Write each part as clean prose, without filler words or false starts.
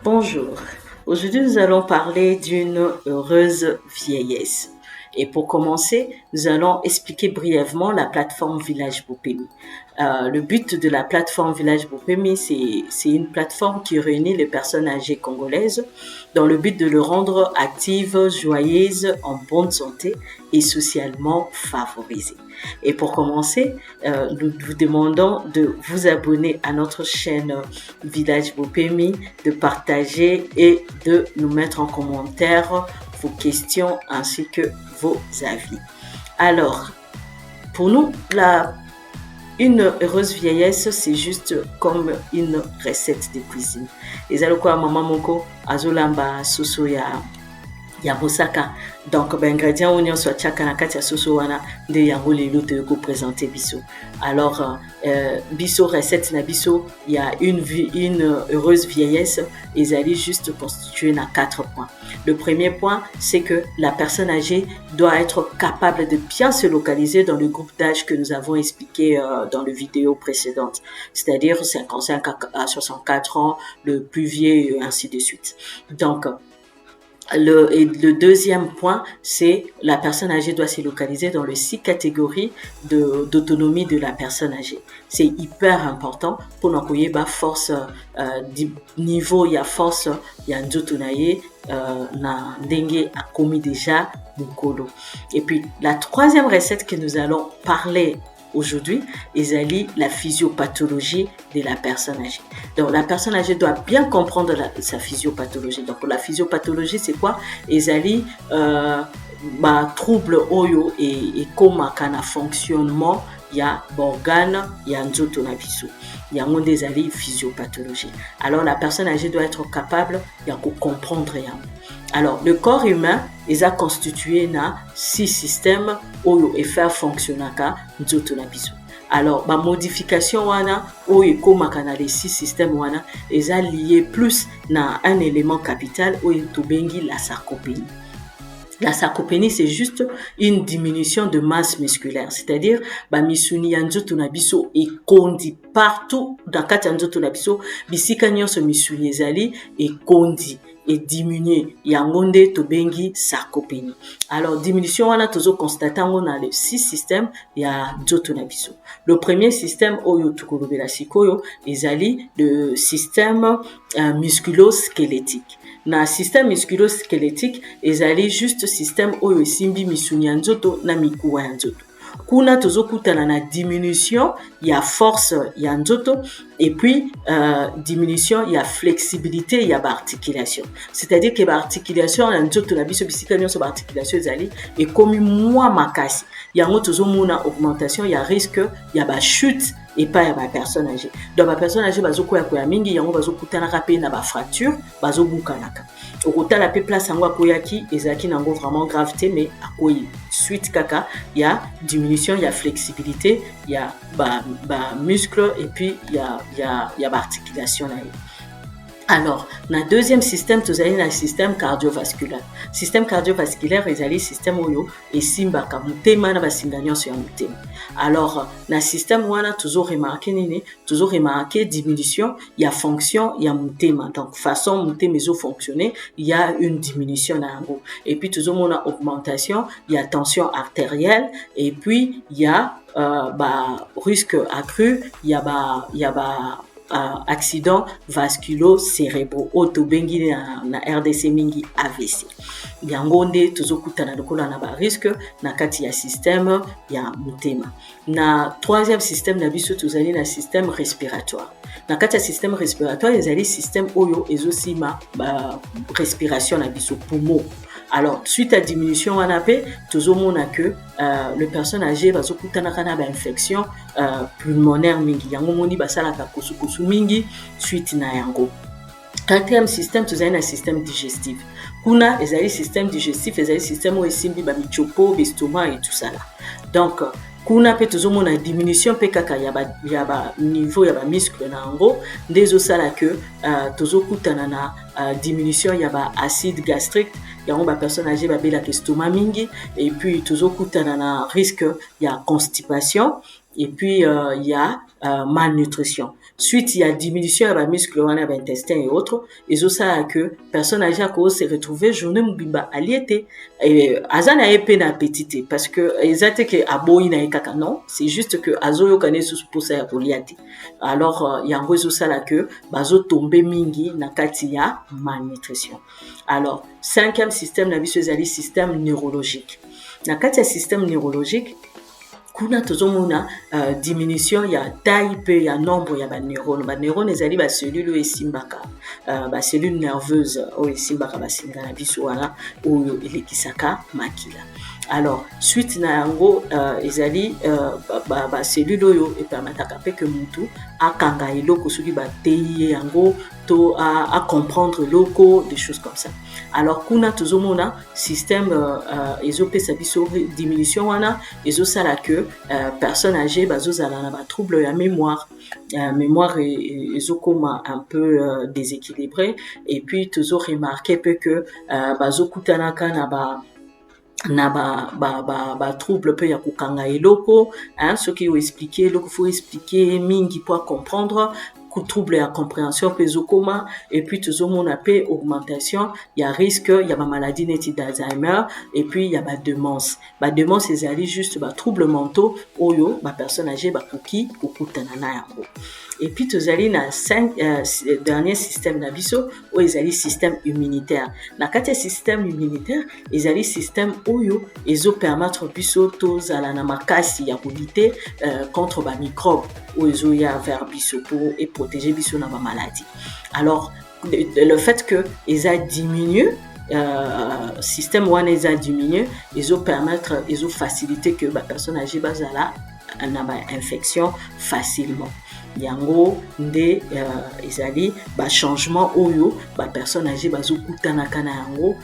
Bonjour. Aujourd'hui, nous allons parler d'une heureuse vieillesse. Et pour commencer, nous allons expliquer brièvement la plateforme Village Bopemi. Le but de la plateforme Village Bopemi, c'est une plateforme qui réunit les personnes âgées congolaises dans le but de le rendre actives, joyeuses, en bonne santé et socialement favorisées. Et pour commencer, nous vous demandons de vous abonner à notre chaîne Village Bopemi, de partager et de nous mettre en commentaire vos questions ainsi que vos avis. Alors, pour nous, une heureuse vieillesse, c'est juste comme une recette de cuisine. Et quoi, maman moko, azolamba soso ya mosaka. Donc, ingrédients oignon soit chaka na kati ya soso wana nde yango lelo te ko présenter biso. Alors, biso recette na biso, il y a une heureuse vieillesse et elle est juste constituée na 4 points. Le premier point, c'est que la personne âgée doit être capable de bien se localiser dans le groupe d'âge que nous avons expliqué dans le vidéo précédente, c'est-à-dire 55 à 64 ans, le plus vieux, et ainsi de suite. Donc, le deuxième point, c'est la personne âgée doit se localiser dans les 6 catégories d'autonomie de la personne âgée. C'est hyper important pour nous ba force niveau il y a force il y a nzoto na ye na ndenge a commis déjà mukolo. Et puis la troisième recette que nous allons parler aujourd'hui, ezali la physiopathologie de la personne âgée. Donc, la personne âgée doit bien comprendre sa physiopathologie. Donc, la physiopathologie, c'est quoi? Ezali trouble oyo et koma kana fonctionnement ya organe ya nzoto na biso. Yango ezali physiopathologie. Alors, la personne âgée doit être capable de comprendre yango. Alors, le corps humain est constitué de 6 systèmes oyo et faire fonctionner nzoto na biso. Alors, ma modification wana oyo komaka na les 6 systèmes wana est lié plus na un élément capital oyo tobengi la sarcopénie. La sarcopénie, c'est juste une diminution de masse musculaire. C'est-à-dire, misuni ya nzoto na biso e kondi partout dans kati ya nzoto na biso, bisika nyonso misuni ezali e kondi et diminuer yango nde tobengi sarcopénie. Alors diminution wana tozo constater on a les 6 systèmes ya nzoto na biso. Le premier système oyo tukolobela sikoyo ezali le système musculo-squelettique. Na système musculo-squelettique ezali juste système oyo esimbi misuni ya nzoto na mikuwa ya nzoto. Kuna tozokutana na diminution ya force ya nzoto et puis diminution ya flexibilité ya articulation. C'est-à-dire que l'articulation ya nzoto na biso bisika nyonso ba articulation ezali et comme moins makasi. Yango tozomona augmentation ya risque ya ba chute et pas ya ba personne âgée. Donc ba personne âgée bazokoya koya mingi yango bazokutana pe na ba fracture bazobukanaka. Okotala pe place yango akoyaki ezaki nango vraiment gravité mais akoyi suite kaka ya diminution ya flexibilité ya ba muscle et puis ya ba articulation na. Alors, dans le deuxième système, tu as un système cardiovasculaire. Système cardiovasculaire, c'est un système oyo et simbaka mutema na basinganyo sur mutema. Alors, dans le système où on a toujours remarqué diminution, il y a fonction, il y a mutema. Donc, façon mutema zo fonctionner, il y a une diminution na yango. Et puis toujours on a augmentation, il y a tension artérielle et puis il y a risque accru, il y a accident vasculo-cérébraux otobengi na RDC mingi AVC. Yango nde tozokutana lokola na ba risque na kati ya système ya mutema. Na troisième système na biso tozali na système respiratoire. Na kati ya système respiratoire ezali système oyo ezosima respiration na biso poumon. Alors, suite à diminution wana pe tozomona que le personne âgée bazokutana kana ba infection pulmonaire mingi. Yango moni basalaka kosukosu mingi suite na yango. Quatrième système, tu as un système digestif. Kuna ezali système digestif, ezali système où esimbi ba michopo, l'estomac et tout ça là. Donc kuna pe tozomona diminution pe kaka ya ba niveau ya ba muscle na ngo ndezo sala que tozokutana na diminution ya ba acide gastrique yango ba personne âgée ba bela estomac mingi et puis tozokutana na risque ya constipation et puis il y a malnutrition. suite il y a diminution ya ba muscle wana ba intestin et autres ezosala que personne âgée akose retrouver journée mobimba alie te aza na ye mpe na appétit te parce que eza te ke aboyi na ye kaka non c'est juste que azoyoka ne susu mposa ya kolia te alors yango ezosala que bazotombe mingi na kati ya malnutrition. Alors 5e système na biso ezali système neurologique. Na kati ya système neurologique kuna tozomona diminution ya taille mpe ya nombre ya baneurone. Baneurone ezali bacellule oyo esimbaka bacellule nerveuse oyo esimbaka basinga na biso wana oyo elekisaka makila. Alors suite na yango ezali bacellule oyo epermetaka mpe ke mutu akanga eloko soki batei ye yango to à comprendre loko, des choses comme ça. Alors kuna tozomona système ezopesa biso diminution wana ezosala que personne âgée bazozala na ba trouble ya mémoire mémoire ezokoma un peu déséquilibré et puis tozo remarquer peu que bazokutanaka na ba trouble pe ya kokanga eloko hein ce qui expliquer eloko faut expliquer mingi pour comprendre trouble ya compréhension pe ezokoma et puis tozomona pe augmentation ya risque ya ba maladie neti d'Alzheimer et puis ya ba démence ezali juste ba trouble mentaux oyo ba personne âgée bakoki kokutana na yango. Et puis tozali na dernier système na biso oyo ezali système immunitaire. Na kati ya système immunitaire ezali système oyo ezopermettre biso tozala na makasi ya kolite contre ba microbe oyo ezoya vers biso pour et protéger biso na ba maladie. Alors le fait que eza diminue système wana eza diminue ezopermettre ezofaciliter que ba personne âgée bazala na ba infection facilement. Yango nde ezali ba changement oyo ba personne âgée bazokutanaka na yango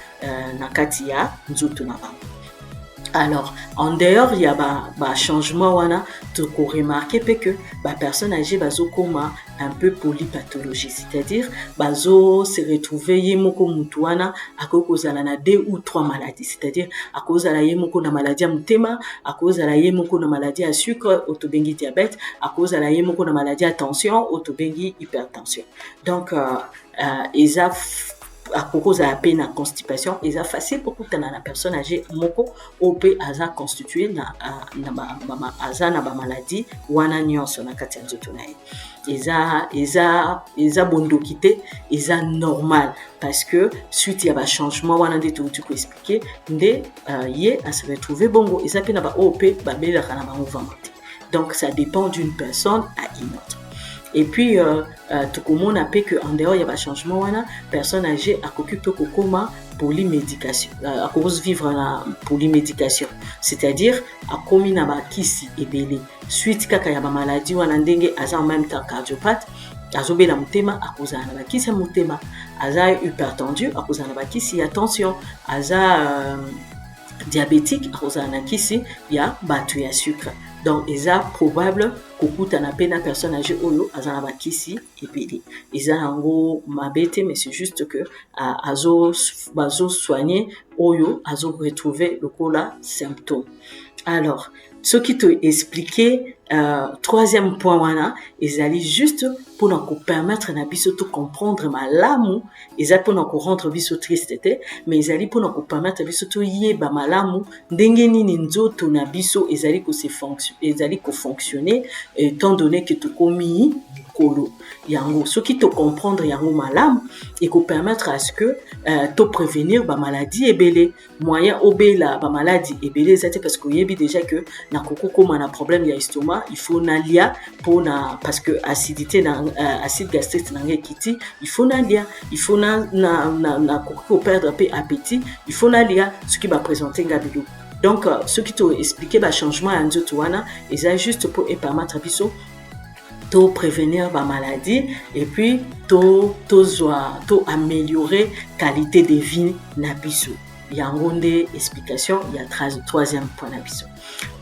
na kati ya nzoto na bango. Alors en dehors il y a ba changement wana to remarquer que ba personne âgée bazokoma un peu polypathologie, c'est-à-dire bazo se retrouver yemoko mutu wana akokozala na 2 ou 3 maladies, c'est-à-dire akozala yemoko na maladie ya mutema, akozala yemoko na maladie ya sucre otobengi diabète, akozala yemoko na maladie ya tension otobengi hypertension. Donc eza akokozala pe na constipation eza facile kokutana na personne âgée moko ope aza constitué na aza na ba maladie wana nyonso na kati ya nzoto na ye eza bondoki te eza normal parce que suite ya ba changement wana nde touti ko expliquer nde ye a se retrouver bongo eza pe na ba ope ba belaka na ba mouvement. Donc ça dépend d'une personne à une autre. Et puis tukomona pe que en dehors il y a ba changement wana personne âgée akokupe kokoma polymédication akose vivre na polymédication, c'est-à-dire akomi na ba kisi ebele suite kaka ya ba maladie wana ndenge aza en même temps cardiopathe azobela mutema akozala na ba kisi ya mutema, aza hypertendu akozala na ba kisi ya tension, aza diabétique akozala na kisi ya bato ya sucre. Donc eza probable kokutana pe na personne âgée oyo azana bakisi ebele eza yango mabete mais c'est juste que bazo soigner oyo azo retrouver lokola symptôme. Alors ce qui te expliquer troisième point wana ezali juste pour nous permettre na biso to comprendre malamu ezali pour nous rendre biso triste te mais ezali pour nous permettre biso to yeba malamu ndenge nini nzoto na biso ezali ko fonctionner étant donné que to komi kolo yango ce qui te comprendre yango malamu et ko permettre à ce que to prévenir ba maladie ebele moyen obela ba maladie ebele zate parce que yebi déjà que na koko koma na problème ya estomac il faut na lia pour na parce que acidité na acide gastrique na ngekiti il faut na lia il faut na koko perdre peu appétit il faut na lia ce qui va présenter ngabilo. Donc ce qui te expliquer ba changement ya nzoto wana eza juste pour permettre biso to prévenir ba maladie et puis to améliorer qualité de vie na biso. Yango nde explication il y a troisième point na biso.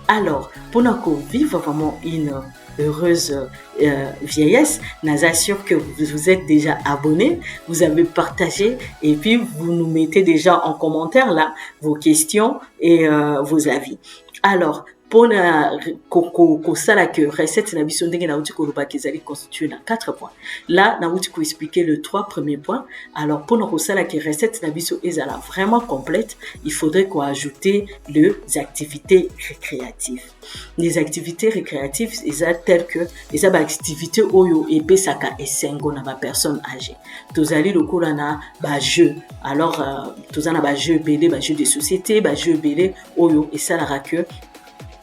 Alors pour nous vivre vraiment une heureuse vieillesse, nous assure que vous êtes déjà abonné, vous avez partagé et puis vous nous mettez déjà en commentaire là vos questions et vos avis. Alors mpona kosalaka recette na biso ndenge nauti kolobaka ezali constitué na 4 points. Là nauti koexpliquer le 3 premiers points. Alors mpona kosalaka recette na biso ezala vraiment complète, il faudrait ajouter les activités récréatives. Les activités récréatives eza telles que eza ba activité oyo epesaka esengo na ba personne âgée. Tozali lokola na ba jeu. Alors tozana ba jeu belé, ba jeu de société, ba jeu belé oyo esalaka que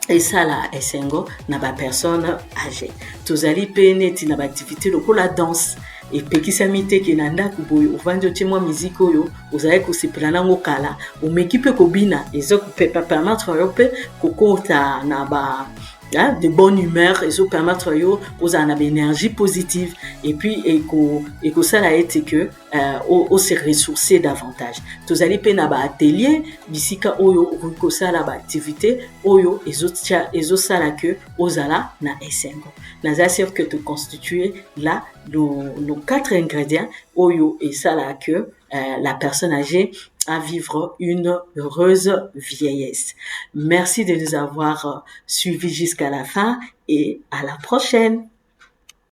esala esengo na ba personne âgée. Tozali pe neti na ba activité lokola danse. Epekisami te ke na ndako boye ovandi otie mwa miziki oyo ozali kosepela nango kala omeki mpe kobina ezopermettre yo mpe kokota na ba de bonne humeur, ezopermettre yo ozala na baénergie positive et puis ekosala ete ke ose ressourcer davantage. Tozali mpe na baatelier bisika oyo okoki kosala baactivité oyo ezosala ke ozala na esengo. Naza sûr que te constituer là nos 4 ingrédients oyo esala que la personne âgée à vivre une heureuse vieillesse. Merci de nous avoir suivis jusqu'à la fin et à la prochaine.